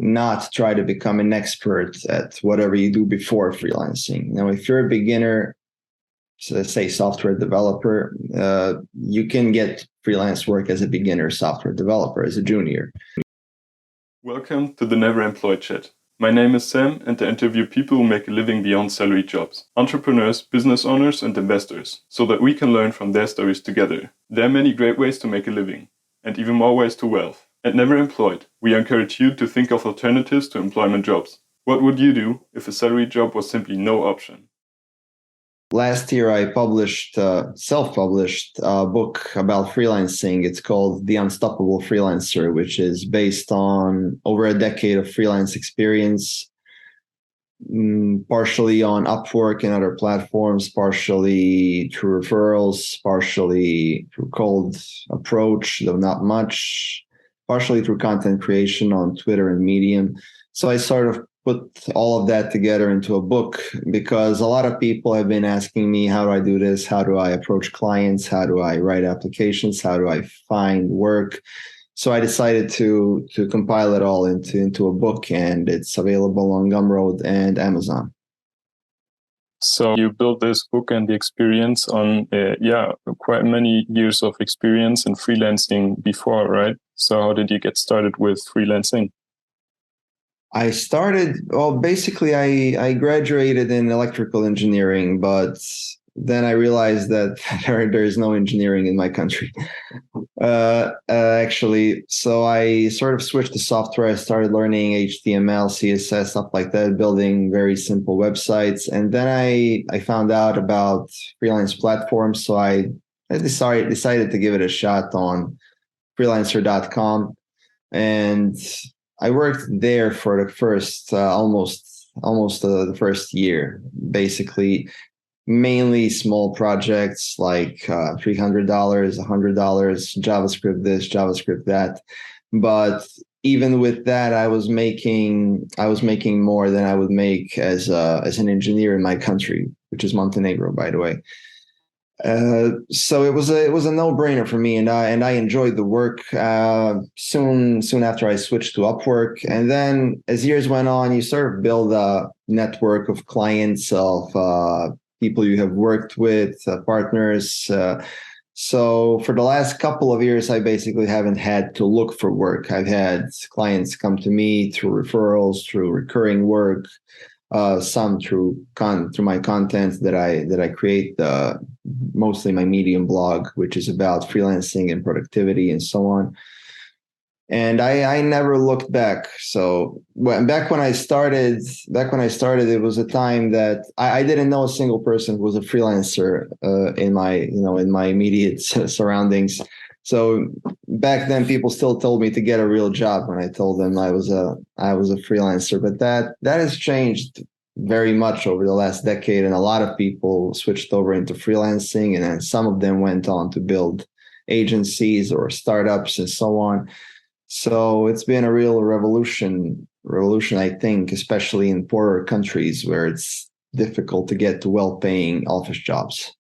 not try to become an expert at whatever you do before freelancing. Now, if you're a beginner, so let's say software developer, you can get freelance work as a beginner software developer, as a junior. Welcome to the Never Employed Chat. My name is Sam, and I interview people who make a living beyond salary jobs, entrepreneurs, business owners, and investors, so that we can learn from their stories together. There are many great ways to make a living, and even more ways to wealth. At Never Employed, we encourage you to think of alternatives to employment jobs. What would you do if a salary job was simply no option? Last year, I self-published a book about freelancing. It's called The Unstoppable Freelancer, which is based on over a decade of freelance experience, partially on Upwork and other platforms, partially through referrals, partially through cold approach, though not much, partially through content creation on Twitter and Medium. So I sort of put all of that together into a book because a lot of people have been asking me, how do I do this? How do I approach clients? How do I write applications? How do I find work? So I decided to compile it all into a book, and it's available on Gumroad and Amazon. So you built this book and the experience on, quite many years of experience in freelancing before, right? So how did you get started with freelancing? I graduated in electrical engineering, but then I realized that there is no engineering in my country, actually. So I sort of switched to software. I started learning HTML, CSS, stuff like that, building very simple websites. And then I found out about freelance platforms. So I decided to give it a shot on freelancer.com. And I worked there for the first almost the first year, basically, mainly small projects like $300, $100, JavaScript this, JavaScript that. But even with that, I was making more than I would make as an engineer in my country, which is Montenegro, by the way. So it was a no-brainer for me, and I enjoyed the work. Soon after, I switched to Upwork, and then as years went on, you sort of build a network of clients, of people you have worked with, partners. So for the last couple of years, I basically haven't had to look for work. I've had clients come to me through referrals, through recurring work. Some through my content that I create, mostly my Medium blog, which is about freelancing and productivity and so on. And I never looked back. So back when I started, it was a time that I didn't know a single person who was a freelancer in my immediate surroundings. So back then, people still told me to get a real job when I told them I was a freelancer. But that has changed very much over the last decade, and a lot of people switched over into freelancing, and then some of them went on to build agencies or startups and so on. So it's been a real revolution, I think, especially in poorer countries where it's difficult to get to well-paying office jobs.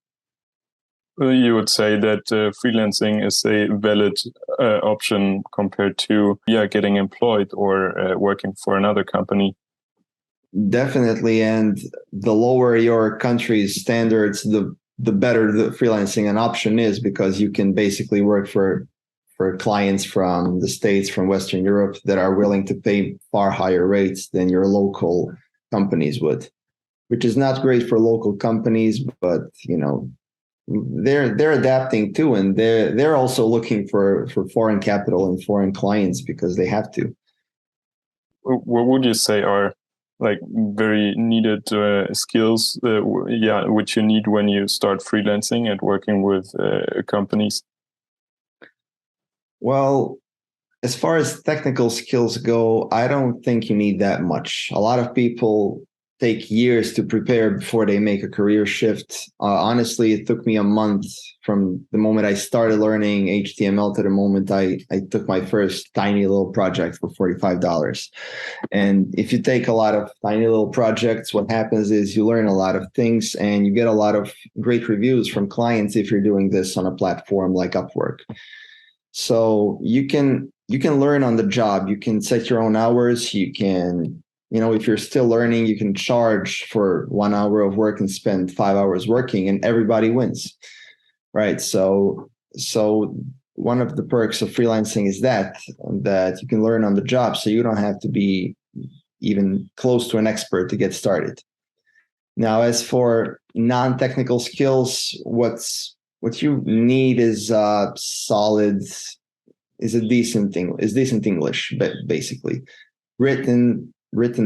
You would say that freelancing is a valid option compared to getting employed or working for another company. Definitely, and the lower your country's standards, the better the freelancing an option is, because you can basically work for clients from the States, from Western Europe, that are willing to pay far higher rates than your local companies would, which is not great for local companies, but they're adapting too, and they're also looking for foreign capital and foreign clients because they have to. What would you say are like very needed skills, which you need when you start freelancing and working with companies? Well, as far as technical skills go, I don't think you need that much. A lot of people take years to prepare before they make a career shift. Honestly, it took me a month from the moment I started learning HTML to the moment I took my first tiny little project for $45. And if you take a lot of tiny little projects, what happens is you learn a lot of things and you get a lot of great reviews from clients if you're doing this on a platform like Upwork. So you can you can learn on the job. You can set your own hours. You can, if you're still learning, you can charge for 1 hour of work and spend 5 hours working, and everybody wins, right? So one of the perks of freelancing is that you can learn on the job, so you don't have to be even close to an expert to get started. Now, as for non-technical skills, what you need is decent English, but basically written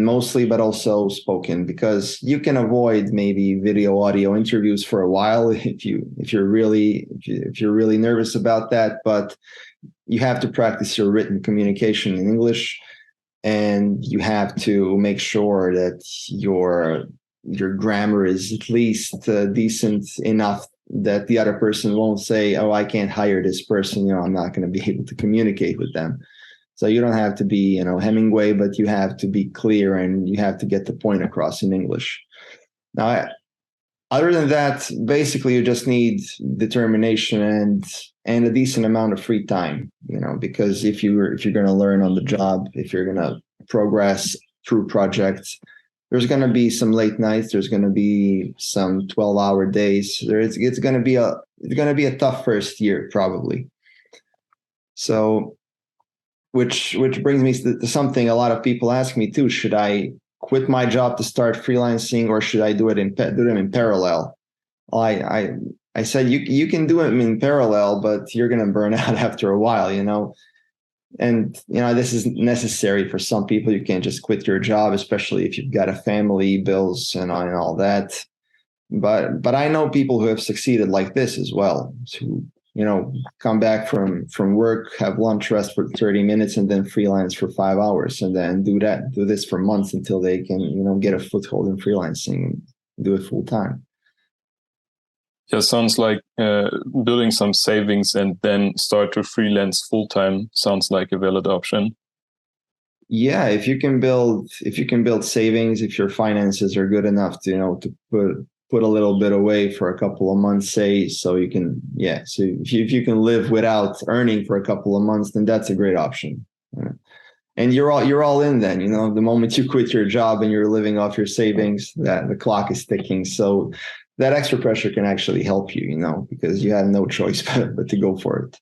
mostly, but also spoken, because you can avoid maybe video audio interviews for a while if you're really nervous about that, but you have to practice your written communication in English, and you have to make sure that your grammar is at least decent enough that the other person won't say, "Oh, I can't hire this person. I'm not going to be able to communicate with them." So you don't have to be, Hemingway, but you have to be clear and you have to get the point across in English. Now, other than that, basically you just need determination and a decent amount of free time, because if you're going to learn on the job, if you're going to progress through projects, there's going to be some late nights. There's going to be some 12-hour days. It's going to be a tough first year, probably. So, which brings me to something a lot of people ask me too: should I quit my job to start freelancing, or should I do them in parallel? I said you can do it in parallel, but you're going to burn out after a while, And this is necessary for some people. You can't just quit your job, especially if you've got a family, bills, and all that. But I know people who have succeeded like this as well, who come back from work, have lunch, rest for 30 minutes, and then freelance for 5 hours, and then do this for months until they can get a foothold in freelancing and do it full time. Yeah, sounds like building some savings and then start to freelance full time sounds like a valid option. Yeah, if you can build savings, if your finances are good enough to put a little bit away for a couple of months, say, so you can, so if you can live without earning for a couple of months, then that's a great option. And you're all in then, the moment you quit your job and you're living off your savings, that the clock is ticking. So that extra pressure can actually help you, because you have no choice but to go for it.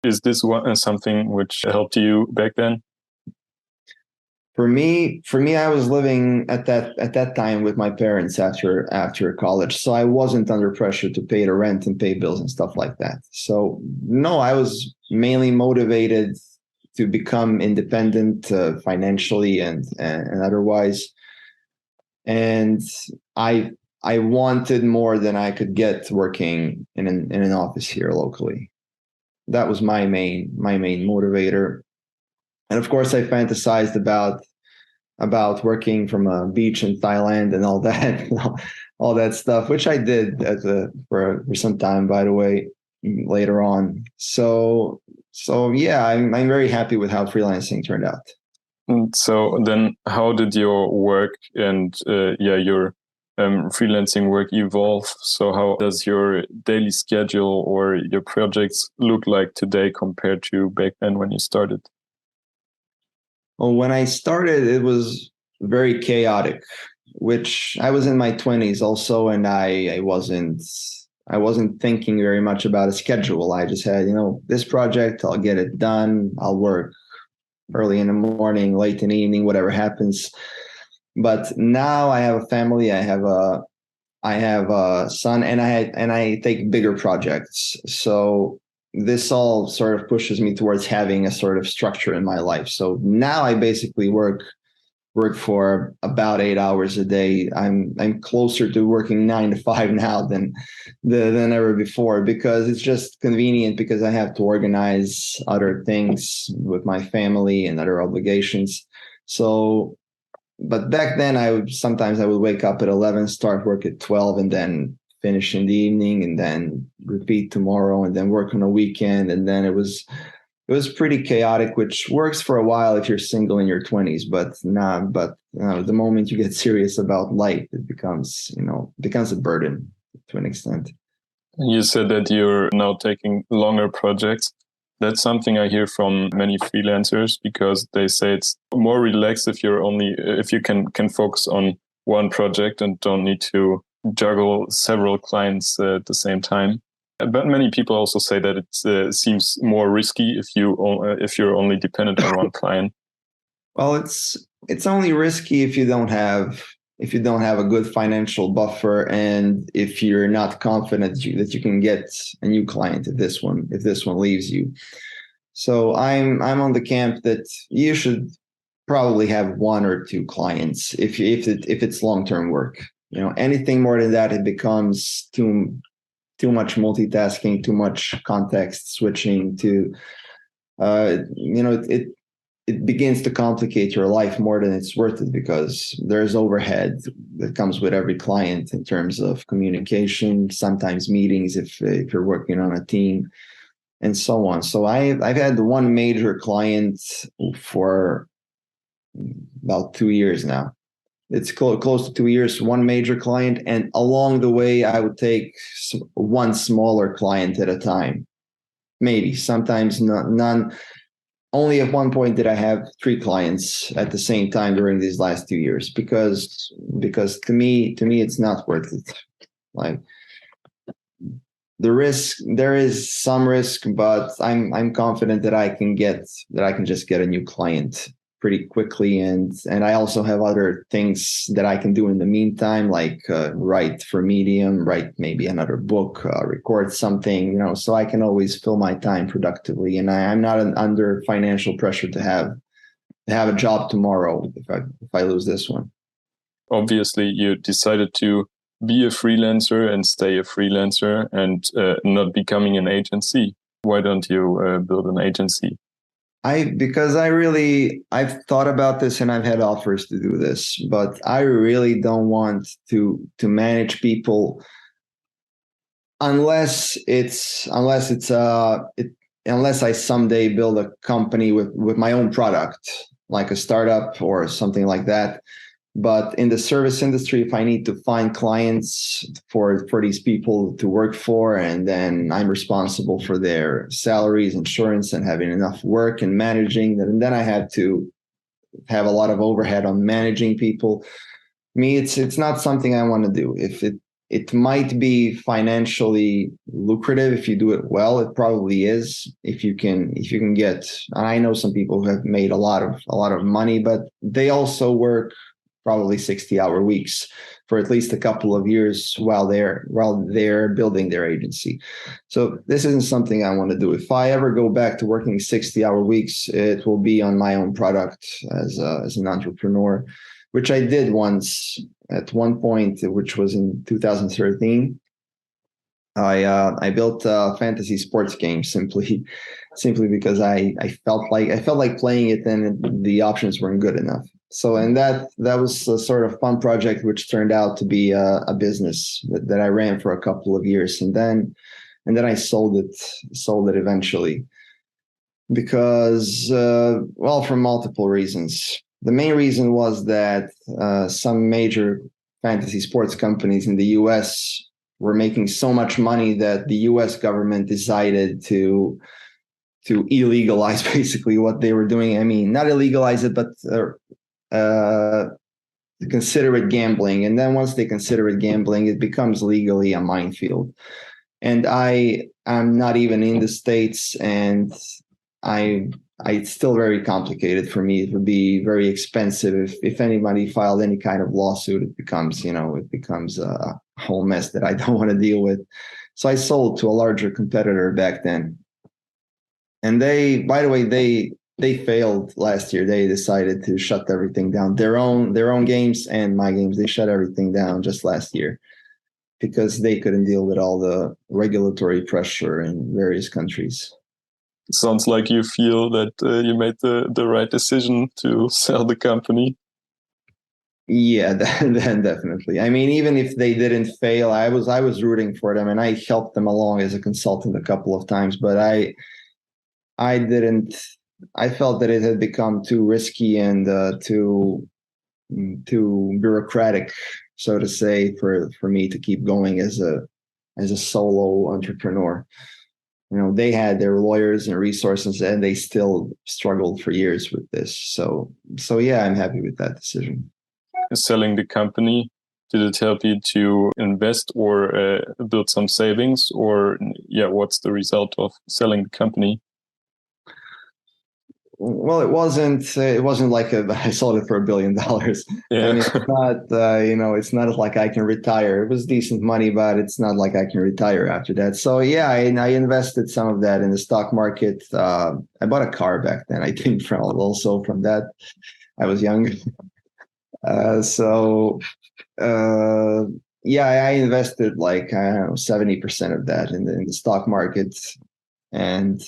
Is this something which helped you back then? For me, I was living at that time with my parents after college, so I wasn't under pressure to pay the rent and pay bills and stuff like that. So no, I was mainly motivated to become independent financially and otherwise, and I wanted more than I could get working in an office here locally. That was my main motivator. And of course, I fantasized about working from a beach in Thailand and all that, all that stuff, which I did for some time, by the way, later on. So yeah, I'm very happy with how freelancing turned out. So then, how did your work and your freelancing work evolve? So how does your daily schedule or your projects look like today compared to back then when you started? Well, when I started, it was very chaotic, which I was in my 20s also, and I wasn't thinking very much about a schedule. I just had, this project, I'll get it done. I'll work early in the morning, late in the evening, whatever happens. But now I have a family, I have a son, and I take bigger projects. So this all sort of pushes me towards having a sort of structure in my life. So now I basically work for about 8 hours a day. I'm closer to working 9 to 5 now than ever before, because it's just convenient, because I have to organize other things with my family and other obligations. So, but back then I would wake up at 11, start work at 12, and then finish in the evening, and then repeat tomorrow, and then work on a weekend. And then it was pretty chaotic, which works for a while if you're single in your 20s, but the moment you get serious about life, it becomes a burden to an extent. You said that you're now taking longer projects. That's something I hear from many freelancers, because they say it's more relaxed if you can focus on one project and don't need to juggle several clients at the same time. But many people also say that it seems more risky if you're only dependent on one client. Well, it's only risky if you don't have a good financial buffer, and if you're not confident that you can get a new client if this one leaves you. So I'm on the camp that you should probably have one or two clients if it's long-term work. Anything more than that, it becomes too much multitasking, too much context switching. It begins to complicate your life more than it's worth it, because there's overhead that comes with every client in terms of communication, sometimes meetings if you're working on a team, and so on. So I've had one major client for about 2 years now. It's close to 2 years, one major client. And along the way, I would take one smaller client at a time, maybe, sometimes none. Only at one point did I have 3 clients at the same time during these last 2 years, because to me, it's not worth it. Like, there is some risk, but I'm confident that I can just get a new client pretty quickly, and I also have other things that I can do in the meantime, like write for Medium, write maybe another book, record something, so I can always fill my time productively, and I'm not under financial pressure to have a job tomorrow if I lose this one. Obviously, you decided to be a freelancer and stay a freelancer, and not becoming an agency. Why don't you build an agency? Because I've thought about this, and I've had offers to do this, but I really don't want to manage people unless I someday build a company with my own product, like a startup or something like that. But in the service industry, if I need to find clients for these people to work for, and then I'm responsible for their salaries, insurance, and having enough work and managing, and then I have to have a lot of overhead on managing people. Me, it's not something I want to do. If it might be financially lucrative if you do it well, it probably is. If you can get, and I know some people who have made a lot of money, but they also work probably 60-hour weeks for at least a couple of years while they're building their agency. So this isn't something I want to do. If I ever go back to working 60-hour weeks, it will be on my own product as an entrepreneur, which I did once at one point, which was in 2013. I built a fantasy sports game simply because I felt like playing it, and the options weren't good enough. So, and that was a sort of fun project, which turned out to be a business that I ran for a couple of years, and then I sold it eventually, because for multiple reasons. The main reason was that some major fantasy sports companies in the U.S. were making so much money that the U.S. government decided to illegalize basically what they were doing. I mean, not illegalize it, but consider it gambling. And then once they consider it gambling, it becomes legally a minefield. And I'm not even in the States, and it's still very complicated for me. It would be very expensive if anybody filed any kind of lawsuit. It becomes a whole mess that I don't want to deal with. So I sold to a larger competitor back then. And by the way, they failed last year. They decided to shut everything down. Their own games and my games, they shut everything down just last year, because they couldn't deal with all the regulatory pressure in various countries. It sounds like you feel that you made the right decision to sell the company. Yeah, then definitely. I mean, even if they didn't fail, I was rooting for them, and I helped them along as a consultant a couple of times, but I didn't. I felt that it had become too risky and too bureaucratic, so to say, for me to keep going as a solo entrepreneur. they had their lawyers and resources, and they still struggled for years with this. So yeah, I'm happy with that decision. Selling the company, did it help you to invest or build some savings, or what's the result of selling the company? Well, it wasn't like I sold it for $1 billion. Yeah. I mean, it's not, it's not like I can retire. It was decent money, but it's not like I can retire after that. So yeah, I invested some of that in the stock market. I bought a car back then, I think, also from that. I was young. Yeah, I invested like, I don't know, 70% of that in the stock market. And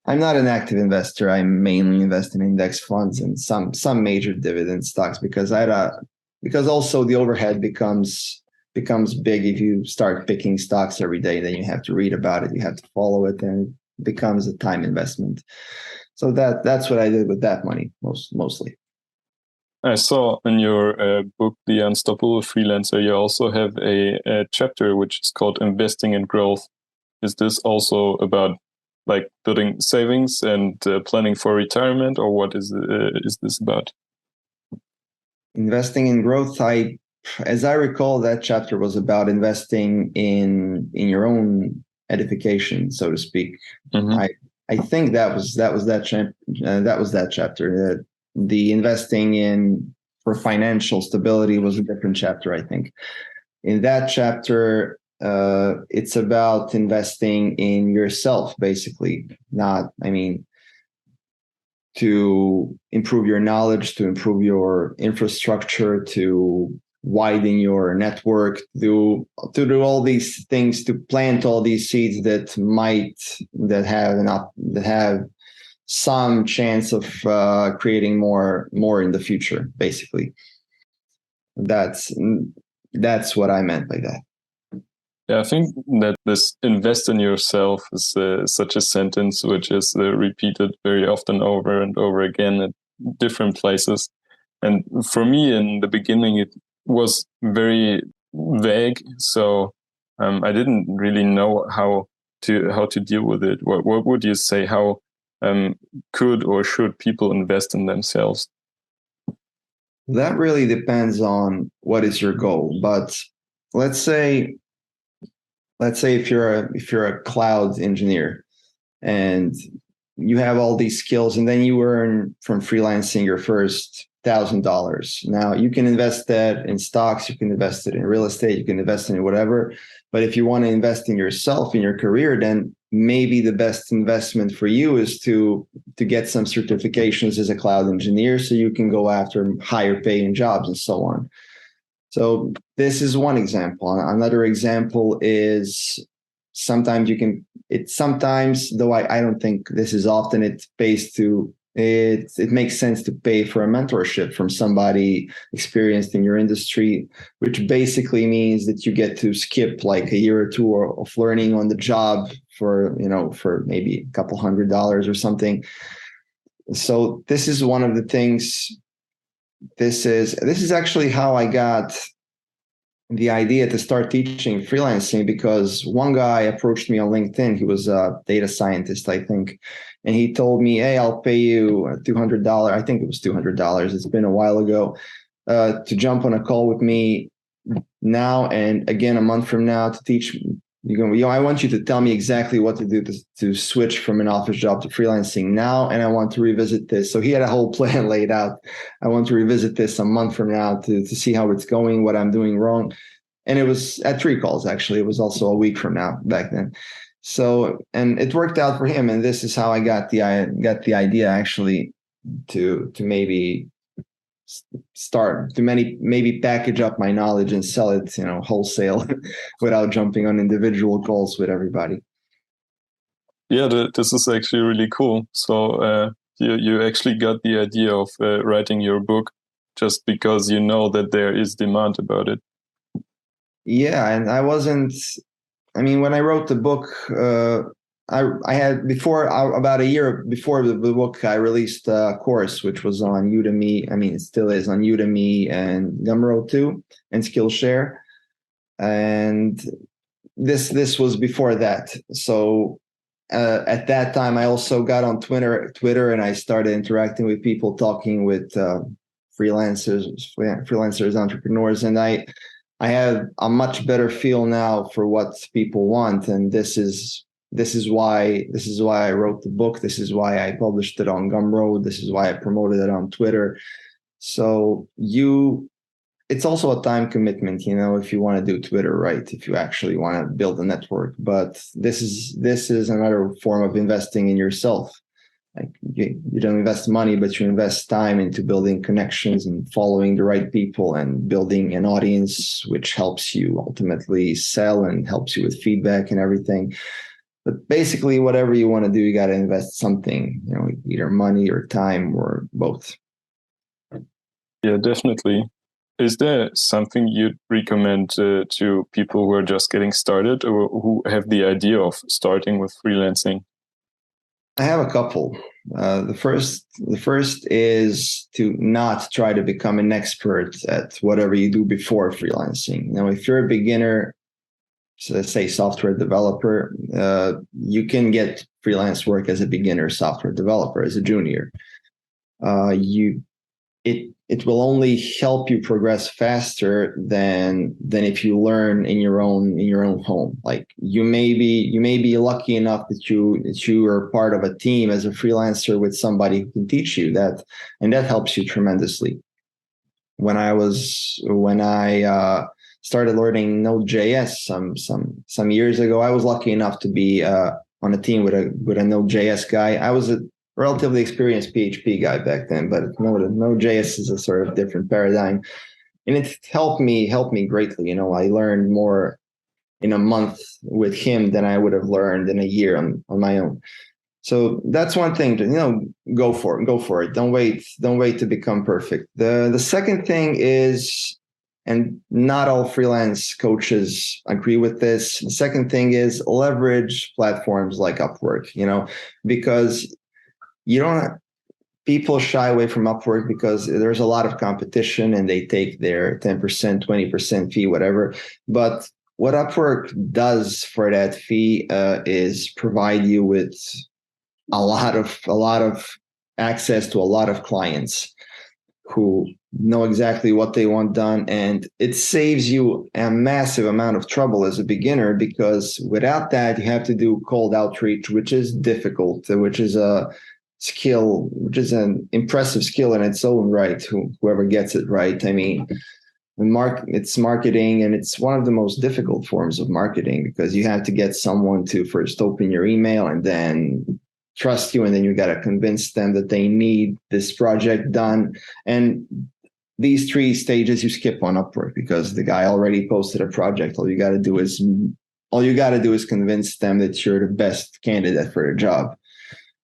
I'm not an active investor. I mainly invest in index funds and some major dividend stocks, because because also the overhead becomes big if you start picking stocks every day. Then you have to read about it, you have to follow it, and it becomes a time investment. So that's what I did with that money mostly. I saw in your book, The Unstoppable Freelancer, you also have a chapter which is called Investing in Growth. Is this also about like building savings and planning for retirement, or what is this about? Investing in growth. As I recall, that chapter was about investing in your own edification, so to speak. Mm-hmm. I think that was that chapter. The investing for financial stability was a different chapter, I think. In that chapter, it's about investing in yourself, basically. To improve your knowledge, to improve your infrastructure, to widen your network, to do all these things, to plant all these seeds that have some chance of creating more in the future. Basically, that's what I meant by that. Yeah, I think that this invest in yourself is such a sentence which is repeated very often over and over again at different places. And for me, in the beginning, it was very vague. So I didn't really know how to deal with it. What would you say? How could or should people invest in themselves? That really depends on what is your goal. But let's say if you're a cloud engineer and you have all these skills, and then you earn from freelancing your first $1,000. Now you can invest that in stocks, you can invest it in real estate, you can invest in whatever. But if you want to invest in yourself, in your career, then maybe the best investment for you is to get some certifications as a cloud engineer, so you can go after higher paying jobs and so on. So this is one example. Another example is sometimes, though I don't think this is often, it makes sense to pay for a mentorship from somebody experienced in your industry, which basically means that you get to skip like a year or two of learning on the job for maybe a couple $100 or something. So this is one of the things. This is actually how I got the idea to start teaching freelancing, because one guy approached me on LinkedIn. He was a data scientist, I think. And he told me, hey, I'll pay you $200. I think it was $200. It's been a while ago, to jump on a call with me now and again a month from now to teach. I want you to tell me exactly what to do to switch from an office job to freelancing now. And I want to revisit this. So he had a whole plan laid out. I want to revisit this a month from now to see how it's going, what I'm doing wrong. And it was at 3 calls, actually. It was also a week from now back then. So, and it worked out for him. And this is how I got the idea, actually, to maybe start to maybe package up my knowledge and sell it, wholesale without jumping on individual calls with everybody. Yeah, this is actually really cool. So you actually got the idea of writing your book just because you know that there is demand about it. Yeah, and when I wrote the book, I had about a year before the book, I released a course which was on Udemy. It still is on Udemy and Gumroad too, and Skillshare. And this was before that. So at that time, I also got on Twitter, and I started interacting with people, talking with freelancers, entrepreneurs, and I have a much better feel now for what people want, and this is why I wrote the book. This is why I published it on Gumroad. This is why I promoted it on Twitter. So it's also a time commitment, if you want to do Twitter right, if you actually want to build a network. But this is another form of investing in yourself. Like you don't invest money, but you invest time into building connections and following the right people and building an audience, which helps you ultimately sell and helps you with feedback and everything. But basically, whatever you want to do, you got to invest something, either money or time or both. Yeah, definitely. Is there something you'd recommend to people who are just getting started or who have the idea of starting with freelancing? I have a couple. The first is to not try to become an expert at whatever you do before freelancing. If you're a beginner, so let's say software developer, you can get freelance work as a beginner software developer, as a junior. It will only help you progress faster than if you learn in your own home. Like you may be lucky enough that you are part of a team as a freelancer with somebody who can teach you that, and that helps you tremendously. When I started learning Node.js some years ago, I was lucky enough to be on a team with a Node.js guy. I was a relatively experienced PHP guy back then, but Node.js is a sort of different paradigm, and it helped me greatly. I learned more in a month with him than I would have learned in a year on my own. So that's one thing to go for it. Don't wait to become perfect. The second thing is, and not all freelance coaches agree with this, the second thing is leverage platforms like Upwork, because people shy away from Upwork because there's a lot of competition and they take their 10%, 20% fee, whatever. But what Upwork does for that fee is provide you with a lot of access to a lot of clients who know exactly what they want done, and it saves you a massive amount of trouble as a beginner, because without that you have to do cold outreach, which is difficult, which is a skill, which is an impressive skill in its own right, whoever gets it right. I mean, it's marketing, and it's one of the most difficult forms of marketing, because you have to get someone to first open your email and then trust you, and then you got to convince them that they need this project done. And these three stages you skip on Upwork, because the guy already posted a project. All you got to do is convince them that you're the best candidate for the job.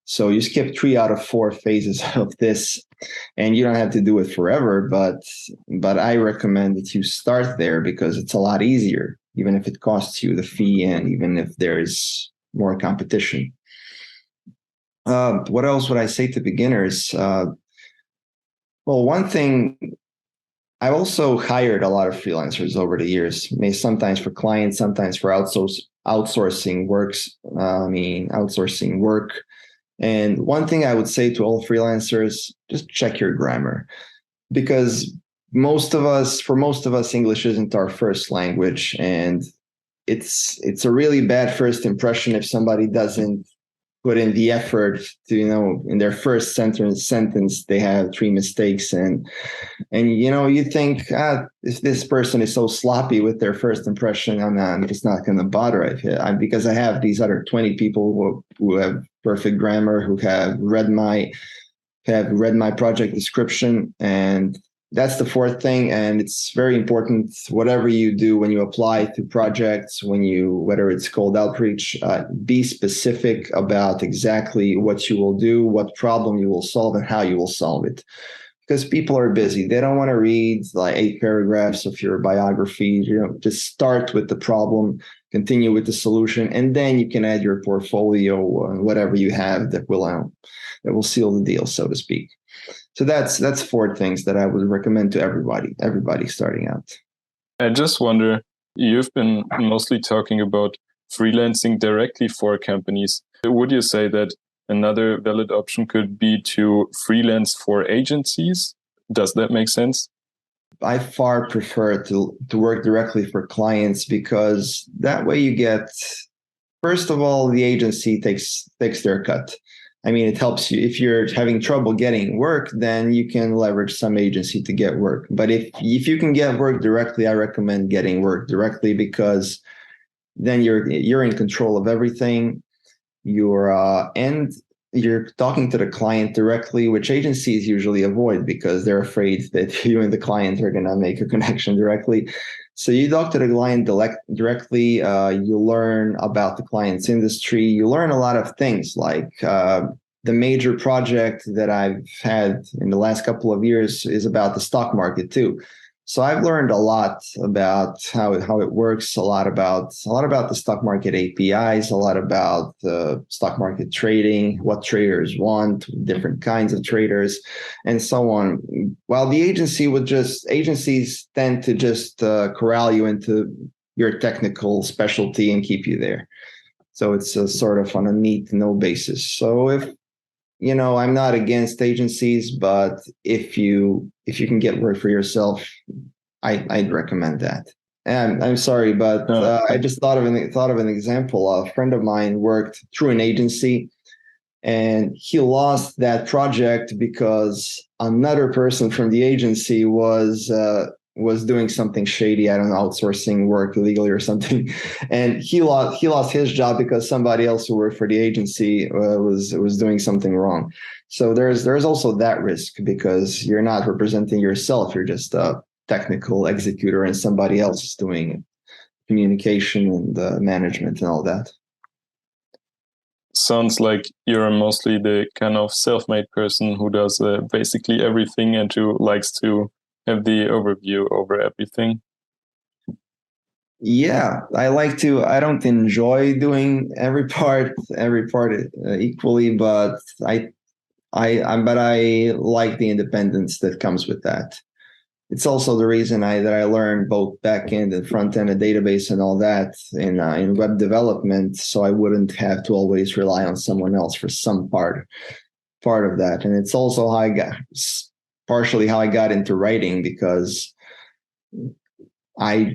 So you skip 3 out of 4 phases of this, and you don't have to do it forever, but I recommend that you start there, because it's a lot easier, even if it costs you the fee and even if there's more competition. What else would I say to beginners? Well, one thing, I've also hired a lot of freelancers over the years, sometimes for clients, sometimes for outsourcing work. And one thing I would say to all freelancers, just check your grammar, because for most of us, English isn't our first language, and it's a really bad first impression if somebody doesn't put in the effort to, in their first sentence they have 3 mistakes, and you think, if this person is so sloppy with their first impression, I'm just not going to bother because I have these other 20 people who have perfect grammar, who have read my project description. And that's the fourth thing. And it's very important, whatever you do when you apply to projects, whether it's cold outreach, be specific about exactly what you will do, what problem you will solve, and how you will solve it. Because people are busy. They don't want to read like 8 paragraphs of your biography. Just start with the problem, continue with the solution, and then you can add your portfolio or whatever you have that will seal the deal, so to speak. So that's 4 things that I would recommend to everybody starting out. I just wonder, you've been mostly talking about freelancing directly for companies. Would you say that another valid option could be to freelance for agencies? Does that make sense? I far prefer to work directly for clients because that way you get, first of all, the agency takes their cut. I mean, it helps you. If you're having trouble getting work, then you can leverage some agency to get work. But if you can get work directly, I recommend getting work directly because then you're in control of everything. And you're talking to the client directly, which agencies usually avoid because they're afraid that you and the client are going to make a connection directly. So you talk to the client directly. You learn about the client's industry. You learn a lot of things like the major project that I've had in the last couple of years is about the stock market too. So I've learned a lot about how it works, a lot about the stock market APIs, a lot about stock market trading, what traders want, different kinds of traders, and so on. While the agencies tend to just corral you into your technical specialty and keep you there. So it's sort of on a need to know basis. So if I'm not against agencies, but if you can get work for yourself, I'd recommend that. And I'm sorry, but I just thought of an example. A friend of mine worked through an agency, and he lost that project because another person from the agency was doing something shady. I don't know, outsourcing work illegally or something, and he lost his job because somebody else who worked for the agency was doing something wrong. So there's also that risk because you're not representing yourself. You're just a technical executor, and somebody else is doing communication and management and all that. Sounds like you're mostly the kind of self-made person who does basically everything and who likes to have the overview over everything. Yeah, I don't enjoy doing every part equally, but I like the independence that comes with that. It's also the reason that I learned both back-end and front-end and database and all that in web development, so I wouldn't have to always rely on someone else for some part of that. And it's also partially how I got into writing, because I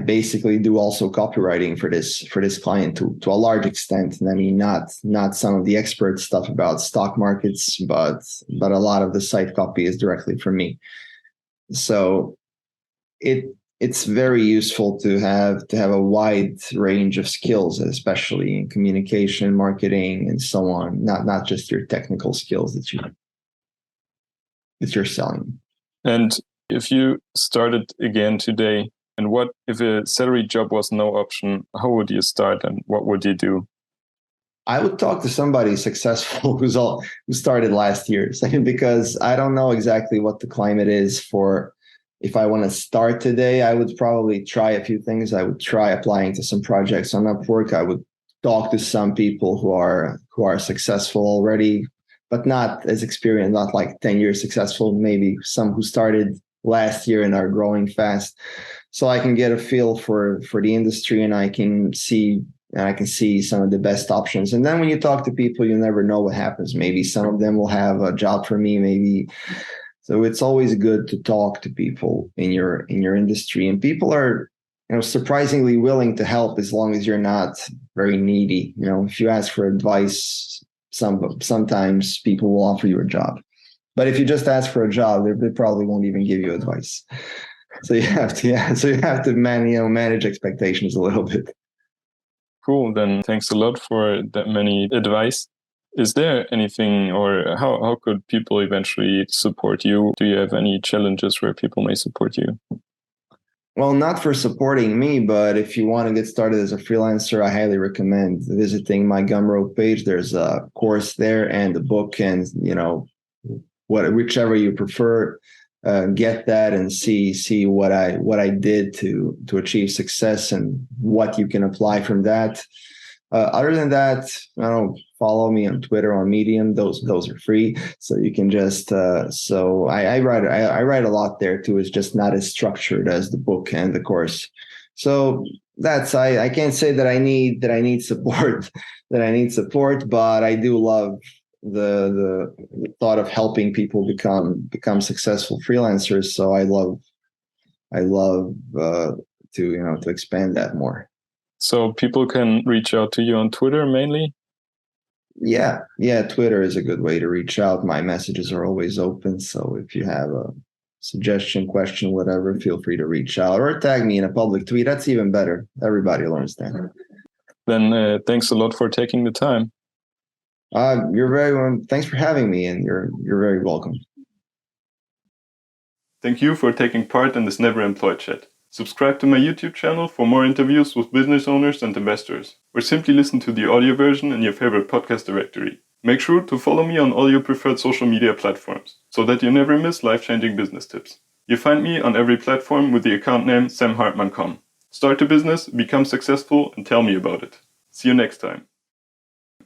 basically do also copywriting for this client to a large extent. And I mean, not some of the expert stuff about stock markets, but a lot of the site copy is directly from me. So it's very useful to have a wide range of skills, especially in communication, marketing, and so on. Not just your technical skills that you're selling. And if you started again today, and what if a salary job was no option, how would you start and what would you do? I would talk to somebody successful who started last year, because I don't know exactly what the climate is for. If I want to start today, I would probably try a few things. I would try applying to some projects on Upwork. I would talk to some people who are successful already, but not as experienced, not like 10 years successful, maybe some who started last year and are growing fast. So I can get a feel for the industry, and I can see some of the best options. And then when you talk to people, you never know what happens. Maybe some of them will have a job for me, maybe. So it's always good to talk to people in your industry, and people are, surprisingly willing to help as long as you're not very needy. If you ask for advice, sometimes people will offer you a job. But if you just ask for a job, they probably won't even give you advice. So you have to manage expectations a little bit. Cool. Then thanks a lot for that many advice. Is there anything, or how could people eventually support you? Do you have any challenges where people may support you? Well, not for supporting me, but if you want to get started as a freelancer, I highly recommend visiting my Gumroad page. There's a course there and a book, and whichever you prefer, get that and see what I did to achieve success and what you can apply from that. Other than that, follow me on Twitter, on Medium. Those are free, so you can just. So I write a lot there too. It's just not as structured as the book and the course. So I can't say that I need support that I need support, but I do love the thought of helping people become successful freelancers. So I love to expand that more. So people can reach out to you on Twitter mainly? Yeah. Twitter is a good way to reach out. My messages are always open. So if you have a suggestion, question, whatever, feel free to reach out or tag me in a public tweet. That's even better. Everybody learns that. Then thanks a lot for taking the time. You're very thanks for having me, and you're very welcome. Thank you for taking part in this Never Employed Chat. Subscribe to my YouTube channel for more interviews with business owners and investors, or simply listen to the audio version in your favorite podcast directory. Make sure to follow me on all your preferred social media platforms, so that you never miss life-changing business tips. You find me on every platform with the account name samhartmann.com. Start a business, become successful, and tell me about it. See you next time.